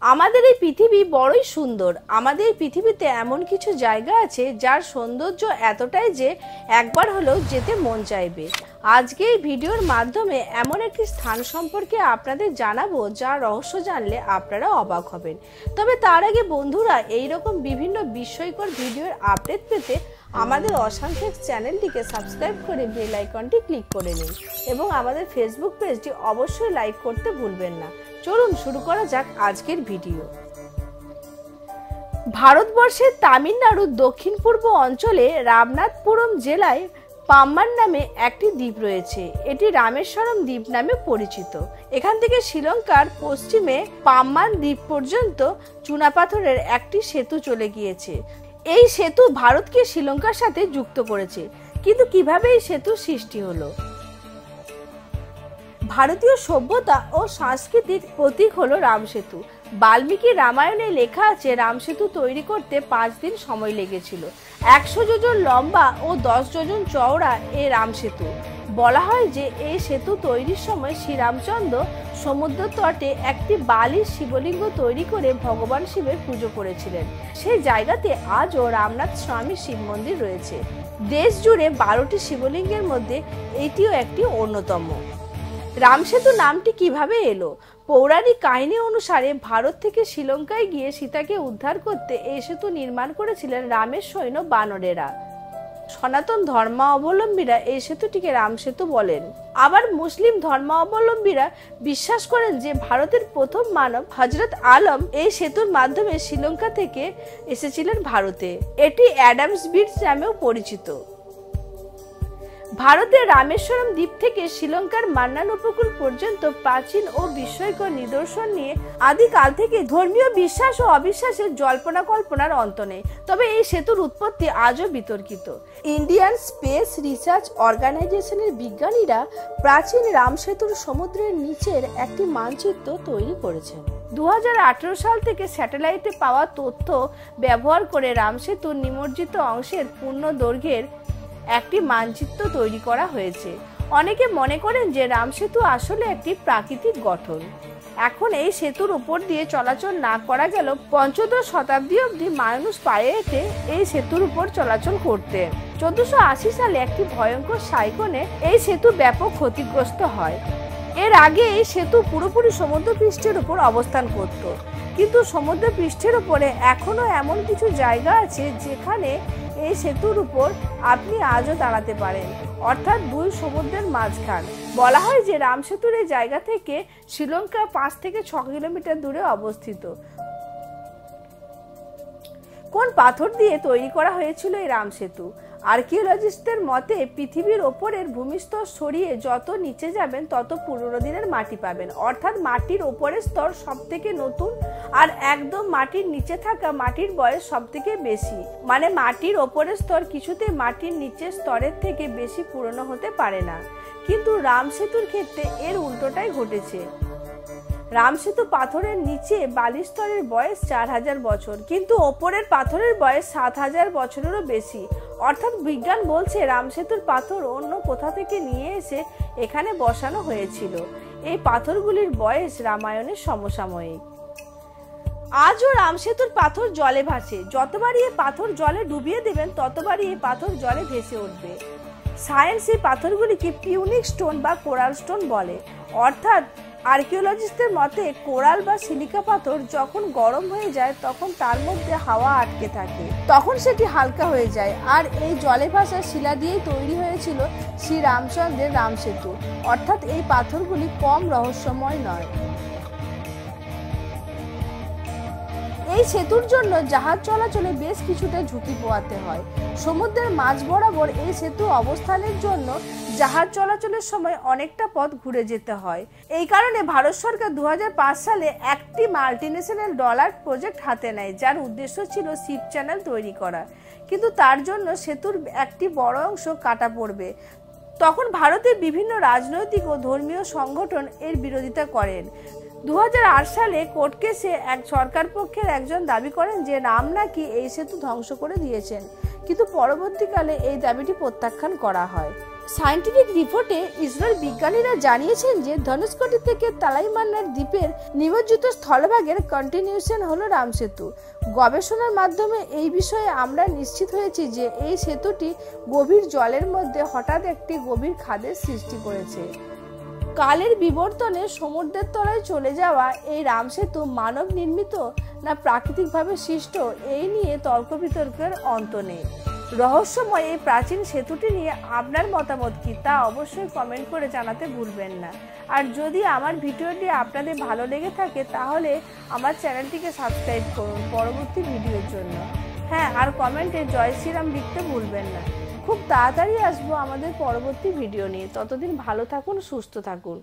আমাদের এই পৃথিবী বড়ই সুন্দর। আমাদের এই পৃথিবীতে এমন কিছু জায়গা আছে যার সৌন্দর্য এতটাই যে একবার হলেও যেতে মন চাইবে। আজকে এই ভিডিওর মাধ্যমে এমন একটি স্থান সম্পর্কে আপনাদের জানাবো যার রহস্য জানলে আপনারা অবাক হবেন। তবে তার আগে বন্ধুরা, এইরকম বিভিন্ন বিস্ময়কর ভিডিওর আপডেট পেতে আমাদের অসান্থেক্স চ্যানেলটিকে সাবস্ক্রাইব করে বেল আইকনটি ক্লিক করে নিন এবং আমাদের ফেসবুক পেজটি অবশ্যই লাইক করতে ভুলবেন না। চলুন শুরু করা যাক আজকের ভিডিও। ভারতবর্ষের তামিলনাড়ুর দক্ষিণ পূর্ব অঞ্চলে রামনাথপুরম জেলায় পাম্বান নামে একটি দ্বীপ রয়েছে। এটি রামেশ্বরম দ্বীপ নামে পরিচিত। এখান থেকে শ্রীলঙ্কার পশ্চিমে পাম্বান দ্বীপ পর্যন্ত চুনাপাথরের একটি সেতু চলে গিয়েছে। এই সেতু ভারতকে শ্রীলঙ্কার সাথে যুক্ত করেছে। কিন্তু কিভাবে এই সেতুর সৃষ্টি হলো? ভারতীয় সভ্যতা ও সংস্কৃতির প্রতীক হলো রামসেতু। বাল্মীকি রামায়ণে লেখা আছে রামসেতু তৈরি করতে 5 দিন সময় লেগেছিল। 100 যোজন লম্বা ও 10 যোজন চওড়া এই রামসেতু। বলা হয় যে এই সেতু তৈরির সময় শ্রীরামচন্দ্র সমুদ্র তটে একটি বালির শিবলিঙ্গ তৈরি করে ভগবান শিবের পুজো করেছিলেন। সেই জায়গাতে আজও রামনাথ স্বামী শিব মন্দির রয়েছে। দেশ জুড়ে 12টি শিবলিঙ্গের মধ্যে এটিও একটি অন্যতম। রামসেতু নামটি কিভাবে এলো? পৌরাণিক কাহিনী অনুসারে ভারত থেকে শ্রীলঙ্কায় গিয়ে সীতাকে উদ্ধার করতে এই সেতু নির্মাণ করেছিলেন রামের সৈন্য বানরেরা। সনাতন ধর্মাবলম্বীরা এই সেতুটিকে রামসেতু বলেন। আবার মুসলিম ধর্মাবলম্বীরা বিশ্বাস করেন যে ভারতের প্রথম মানব হযরত আলম এই সেতুর মাধ্যমে শ্রীলঙ্কা থেকে এসেছিলেন ভারতে। এটি অ্যাডামস ব্রিজ নামেও পরিচিত। ভারতের রামেশ্বরম দ্বীপ থেকে শ্রীলঙ্কার মান্নান উপকূল পর্যন্ত প্রাচীন ও বিস্ময়কর নিদর্শন নিয়ে আদিকাল থেকে ধর্মীয় বিশ্বাস ও অবিশ্বাসের জল্পনা কল্পনার অন্ত নেই। তবে এই সেতুর উৎপত্তি আজও বিতর্কিত। ইন্ডিয়ান স্পেস রিসার্চ অর্গানাইজেশনের বিজ্ঞানীরা প্রাচীন রামসেতুর সমুদ্রের নিচের একটি মানচিত্র তৈরি করেছেন। 2018 সাল থেকে স্যাটেলাইটে পাওয়া তথ্য ব্যবহার করে রামসেতুর নিমজ্জিত অংশের পূর্ণ দৈর্ঘ্যের একটি মানচিত্র তৈরি করা হয়েছে। অনেকে মনে করেন যে রামসেতু আসলে একটি প্রাকৃতিক গঠন। এখন এই সেতুর উপর দিয়ে চলাচল না করা গেল 15 শতাব্দী অবধি মানুষ পায়ে হেঁটে এই সেতুর উপর চলাচল করতেন। 1480 সালে একটি ভয়ঙ্কর সাইক্লোনে এই সেতু ব্যাপক ক্ষতিগ্রস্ত হয়। এর আগে এই সেতু পুরোপুরি সমুদ্রপৃষ্ঠের উপর অবস্থান করত। কিন্তু সমুদ্রপৃষ্ঠের উপরে এখনো এমন কিছু জায়গা আছে যেখানে এই সেতুর উপর আপনি আজও দাঁড়াতে পারেন, অর্থাৎ 2 সমুদ্রের মাঝখান। বলা হয় যে রামসেতুর এই জায়গা থেকে শ্রীলঙ্কা 5 থেকে 6 কিলোমিটার দূরে অবস্থিত। কোন পাথর দিয়ে তৈরি করা হয়েছিল এই রামসেতু? আর্কিওলজিস্টদের মতে পৃথিবীর ওপরের ভূমিস্তর সরিয়ে যত নিচে যাবেন তত পুরনো দিনের মাটি পাবেন, অর্থাৎ মাটির ওপরের স্তর সব থেকে নতুন আর একদম মাটির নিচে থাকা মাটির বয়স সব থেকে বেশি। মানে মাটির ওপরের স্তর কিছুতে মাটির নিচের স্তরের থেকে বেশি পুরনো হতে পারে না। কিন্তু রামসেতুর ক্ষেত্রে এর উল্টোটাই ঘটেছে। রামসেতু পাথরের নিচে বালির স্তরের বয়স 4000 বছর, কিন্তু ওপরের পাথরের বয়স 7000 বছরেরও বেশি। অর্থাৎ বিজ্ঞান বলছে রামসেতুর পাথর অন্য কোথা থেকে নিয়ে এসে এখানে বসানো হয়েছিল। এই পাথরগুলির বয়স রামায়ণের সমসাময়িক। আজও রামসেতুর পাথর জলে ভাসে। যতবারই এই পাথর জলে ডুবিয়ে দেবেন ততবারই এই পাথর জলে ভেসে উঠবে। সায়েন্স এই পাথরগুলিকে পিউনিক স্টোন বা কোরাল স্টোন বলে। অর্থাৎ আর্কিওলজিস্টদের মতে কোরাল বা সিলিকা পাথর যখন গরম হয়ে যায় তখন তার মধ্যে হাওয়া আটকে থাকে, তখন সেটি হালকা হয়ে যায়। আর এই জলে ভাসা শিলা দিয়েই তৈরি হয়েছিল শ্রী রামচন্দ্রের রামসেতু। অর্থাৎ এই পাথরগুলি কম রহস্যময় নয়। এই সেতুর জন্য জাহাজ চলাচলে বেশ কিছুটা ঝুঁকি পোহাতে হয়। সমুদ্রের মাঝ বরাবর এই সেতু অবস্থানের জন্য জাহাজ চলাচলের সময় অনেকটা পথ ঘুরে যেতে হয়। এই কারণে ভারত সরকার 2005 সালে একটি মাল্টিন্যাশনাল ডলার প্রজেক্ট হাতে নেয়, যার উদ্দেশ্য ছিল শিপ চ্যানেল তৈরি করা। কিন্তু তার জন্য সেতুর একটি বড় অংশ কাটা পড়বে। তখন ভারতের বিভিন্ন রাজনৈতিক ও ধর্মীয় সংগঠন এর বিরোধিতা করেন। 2008 সালে কোর্ট কেসে এক সরকার পক্ষের একজন দাবি করেন যে রাম নাকি এই সেতু ধ্বংস করে দিয়েছেন, কিন্তু পরবর্তীকালে এই দাবিটি প্রত্যাখ্যান করা হয়। সায়েন্টিফিক রিপোর্টে ইসরোর বিজ্ঞানীরা জানিয়েছেন যে ধনুষকোটি থেকে তালাইমান্নার দ্বীপের নিমজ্জিত স্থলভাগের কন্টিনিউশন হলো রাম সেতু। গবেষণার মাধ্যমে এই বিষয়ে আমরা নিশ্চিত হয়েছি যে এই সেতুটি গভীর জলের মধ্যে হঠাৎ একটি গভীর খাদের সৃষ্টি করেছে। কালের বিবর্তনে সমুদ্রের তলায় চলে যাওয়া এই রাম সেতু মানব নির্মিত না প্রাকৃতিকভাবে সৃষ্ট, এই নিয়ে তর্ক বিতর্কের অন্ত নেই। রহস্যময় এই প্রাচীন সেতুটি নিয়ে আপনার মতামত কি তা অবশ্যই কমেন্ট করে জানাতে ভুলবেন না। আর যদি আমার ভিডিওটি আপনাদের ভালো লেগে থাকে তাহলে আমার চ্যানেলটিকে সাবস্ক্রাইব করুন পরবর্তী ভিডিওর জন্য। হ্যাঁ, আর কমেন্টে জয় শ্রীরাম লিখতে ভুলবেন না। খুব তাড়াতাড়ি আসবো আমাদের পরবর্তী ভিডিও নিয়ে। ততদিন ভালো থাকুন, সুস্থ থাকুন।